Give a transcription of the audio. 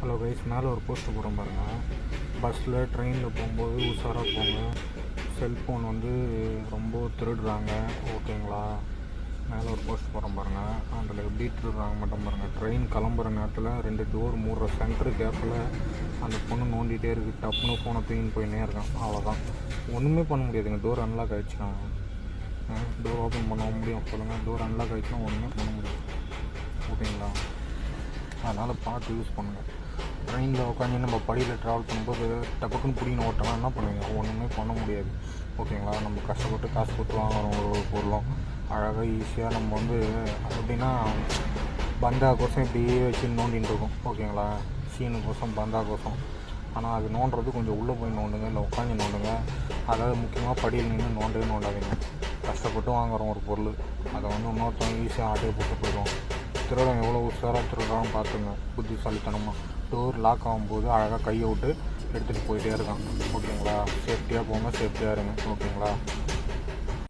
Hello guys, மேலே ஒரு post போகிறோம் பாருங்கள். பஸ்ஸில் ட்ரெயினில் போகும்போது உஷாராக போங்க. செல்ஃபோன் வந்து ரொம்ப திருடுறாங்க, ஓகேங்களா? மேலே ஒரு போஸ்ட் போகிறோம் பாருங்கள். அதில் எப்படி திருடுறாங்க மட்டும் பாருங்கள். ட்ரெயின் கிளம்புற நேரத்தில் 2 டோர் மூடுற சென்ட்ரு கேப்பில் அந்த பொண்ணு நோண்டிகிட்டே இருக்குது. டப்புன்னு ஃபோனை தூக்கின்னு போயின்னே இருக்கான். அவ்வளோதான், ஒன்றுமே பண்ண முடியாதுங்க. டோர் அன்லாக் ஆகிடுச்சுன்னா டோர் ஓப்பன் பண்ண முடியும் சொல்லுங்கள்? டோர் அன்லாக் ஆகிடுச்சுன்னா ஒன்றுமே பண்ண முடியும், ஓகேங்களா? அதனால் பார்த்து யூஸ் பண்ணுங்கள். ட்ரெயினில் உட்காந்து நம்ம படியில் ட்ராவல் பண்ணும்போது டப்புக்குன்னு பிடின்னு ஓட்டலாம், என்ன பண்ணுவீங்க? ஒன்றுமே பண்ண முடியாது, ஓகேங்களா? நம்ம கஷ்டப்பட்டு காசு கொடுத்து வாங்குறோம் ஒரு பொருளும் அழகாக ஈஸியாக நம்ம வந்து எப்படின்னா பந்தா கோசம் இப்படியே வச்சு நோண்டின்னு இருக்கும், ஓகேங்களா? சீனு கோசம் பந்தா கோசம். ஆனால் அது நோண்டுறது கொஞ்சம் உள்ளே போய் நோண்டுங்க, இல்லை உட்காந்து நோண்டுங்க. அதாவது முக்கியமாக படியில் நின்று நோண்டவே நோண்டாதீங்க. கஷ்டப்பட்டு வாங்குகிறோம் ஒரு பொருள், அதை வந்து இன்னொருத்தவங்க ஈஸியாக ஆட்டையை போட்டு போயிடும். திருடம் எவ்வளோ உஷாராக திருடுறான்னு பார்த்துங்க, புத்திசாலித்தனமாக. டோர் லாக் ஆகும்போது அழகாக கையை விட்டு எடுத்துகிட்டு போயிட்டே இருக்கான், ஓகேங்களா? சேஃப்டியாக போங்க, சேஃப்டியாக இருங்க, ஓகேங்களா?